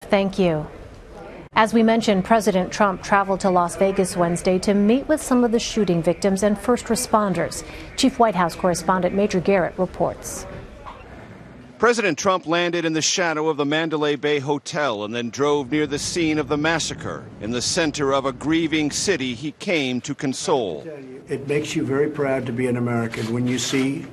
Thank you. As we mentioned, President Trump traveled to Las Vegas Wednesday to meet with some of the shooting victims and first responders. Chief White House correspondent Major Garrett reports. President Trump landed in the shadow of the Mandalay Bay Hotel and then drove near the scene of the massacre in the center of a grieving city he came to console. It makes you very proud to be an American when you see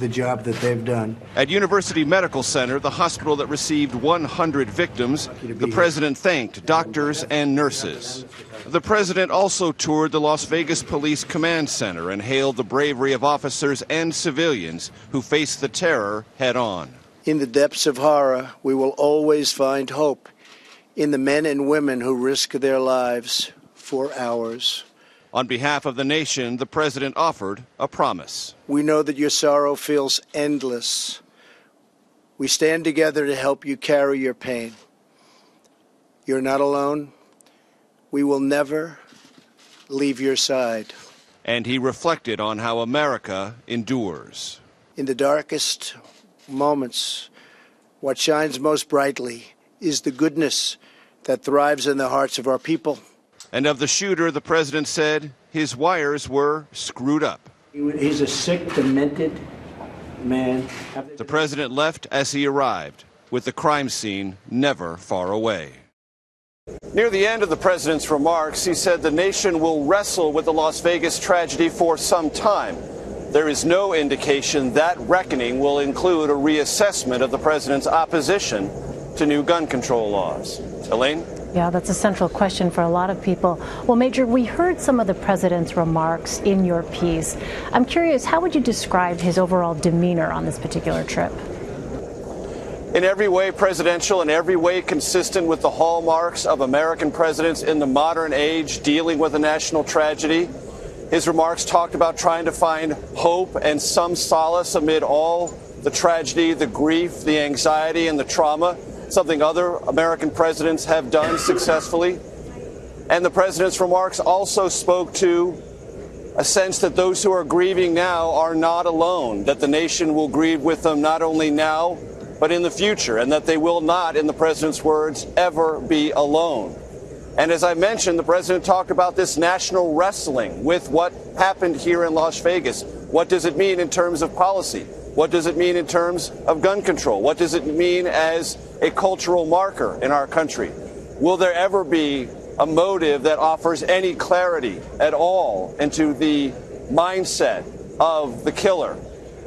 the job that they've done. At University Medical Center, the hospital that received 100 victims, the president thanked doctors and nurses. The president also toured the Las Vegas Police Command Center and hailed the bravery of officers and civilians who faced the terror head on. In the depths of horror, we will always find hope in the men and women who risk their lives for ours. On behalf of the nation, the president offered a promise. We know that your sorrow feels endless. We stand together to help you carry your pain. You're not alone. We will never leave your side. And he reflected on how America endures. In the darkest moments, what shines most brightly is the goodness that thrives in the hearts of our people. And of the shooter, the president said his wires were screwed up. He's a sick, demented man. The president left as he arrived, with the crime scene never far away. Near the end of the president's remarks, he said the nation will wrestle with the Las Vegas tragedy for some time. There is no indication that reckoning will include a reassessment of the president's opposition to new gun control laws. Elaine? Yeah, that's a central question for a lot of people. Well, Major, we heard some of the president's remarks in your piece. I'm curious, how would you describe his overall demeanor on this particular trip? In every way presidential, in every way consistent with the hallmarks of American presidents in the modern age dealing with a national tragedy. His remarks talked about trying to find hope and some solace amid all the tragedy, the grief, the anxiety, and the trauma, something other American presidents have done successfully. And the president's remarks also spoke to a sense that those who are grieving now are not alone, that the nation will grieve with them not only now, but in the future, and that they will not, in the president's words, ever be alone. And as I mentioned, the president talked about this national wrestling with what happened here in Las Vegas. What does it mean in terms of policy? What does it mean in terms of gun control? What does it mean as a cultural marker in our country? Will there ever be a motive that offers any clarity at all into the mindset of the killer?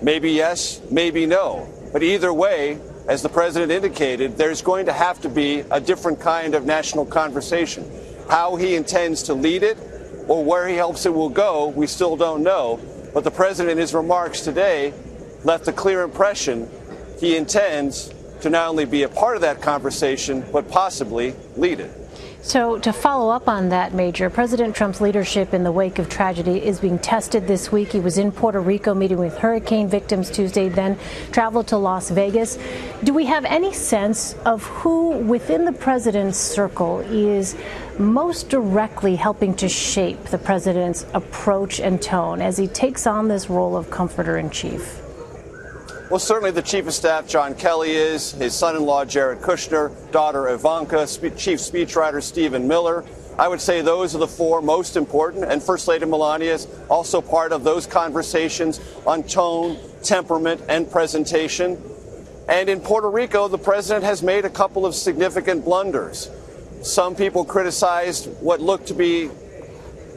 Maybe yes, maybe no. But either way, as the president indicated, there's going to have to be a different kind of national conversation. How he intends to lead it or where he hopes it will go, we still don't know. But the president, in his remarks today, left a clear impression he intends to not only be a part of that conversation, but possibly lead it. So to follow up on that, Major, President Trump's leadership in the wake of tragedy is being tested this week. He was in Puerto Rico meeting with hurricane victims Tuesday, then traveled to Las Vegas. Do we have any sense of who within the president's circle is most directly helping to shape the president's approach and tone as he takes on this role of comforter-in-chief? Well, certainly the chief of staff, John Kelly, is, his son-in-law, Jared Kushner, daughter Ivanka, chief speechwriter Stephen Miller. I would say those are the four most important, and First Lady Melania is also part of those conversations on tone, temperament, and presentation. And in Puerto Rico, the president has made a couple of significant blunders. Some people criticized what looked to be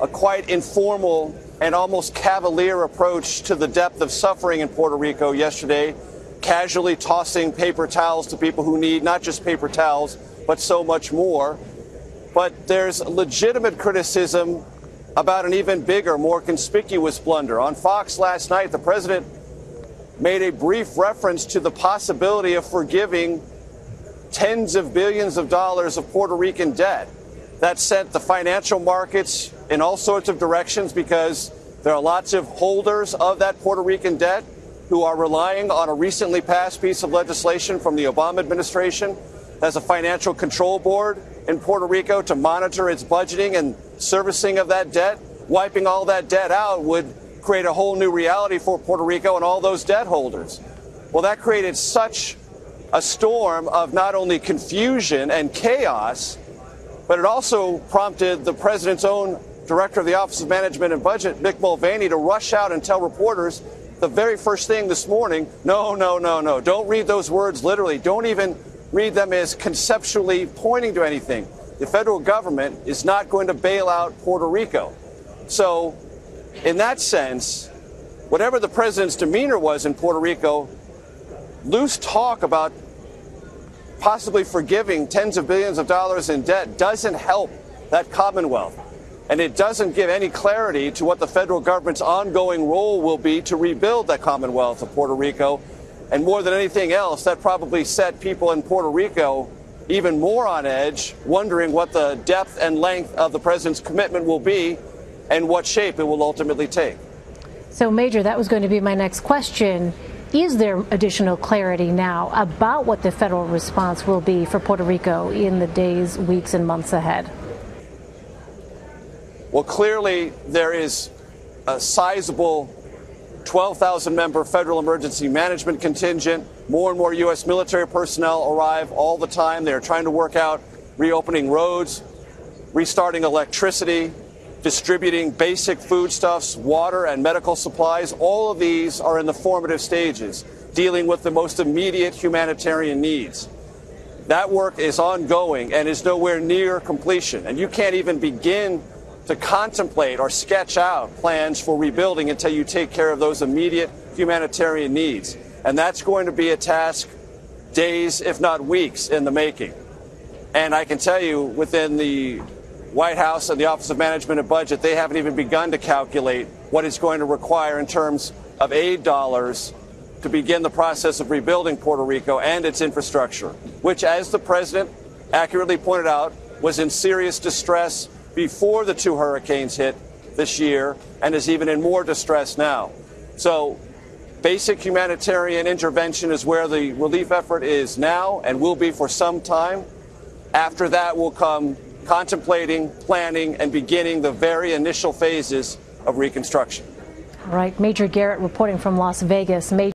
a quite informal and almost cavalier approach to the depth of suffering in Puerto Rico yesterday, casually tossing paper towels to people who need not just paper towels, but so much more. But there's legitimate criticism about an even bigger, more conspicuous blunder. On Fox last night, the president made a brief reference to the possibility of forgiving tens of billions of dollars of Puerto Rican debt. That sent the financial markets in all sorts of directions because there are lots of holders of that Puerto Rican debt who are relying on a recently passed piece of legislation from the Obama administration as a financial control board in Puerto Rico to monitor its budgeting and servicing of that debt. Wiping all that debt out would create a whole new reality for Puerto Rico and all those debt holders. Well, that created such a storm of not only confusion and chaos, but it also prompted the president's own director of the Office of Management and Budget, Mick Mulvaney, to rush out and tell reporters the very first thing this morning, no, don't read those words literally. Don't even read them as conceptually pointing to anything. The federal government is not going to bail out Puerto Rico. So in that sense, whatever the president's demeanor was in Puerto Rico, loose talk about possibly forgiving tens of billions of dollars in debt doesn't help that Commonwealth. And it doesn't give any clarity to what the federal government's ongoing role will be to rebuild that Commonwealth of Puerto Rico. And more than anything else, that probably set people in Puerto Rico even more on edge, wondering what the depth and length of the president's commitment will be and what shape it will ultimately take. So, Major, that was going to be my next question. Is there additional clarity now about what the federal response will be for Puerto Rico in the days, weeks, and months ahead? Well, clearly there is a sizable 12,000-member federal emergency management contingent. More and more U.S. military personnel arrive all the time. They are trying to work out reopening roads, restarting electricity, distributing basic foodstuffs, water, and medical supplies. All of these are in the formative stages, dealing with the most immediate humanitarian needs. That work is ongoing and is nowhere near completion. And you can't even begin to contemplate or sketch out plans for rebuilding until you take care of those immediate humanitarian needs. And that's going to be a task days, if not weeks, in the making. And I can tell you, within the White House and the Office of Management and Budget, they haven't even begun to calculate what it's going to require in terms of aid dollars to begin the process of rebuilding Puerto Rico and its infrastructure, which, as the president accurately pointed out, was in serious distress before the two hurricanes hit this year and is even in more distress now. So basic humanitarian intervention is where the relief effort is now and will be for some time. After that will come contemplating, planning, and beginning the very initial phases of reconstruction. All right, Major Garrett reporting from Las Vegas.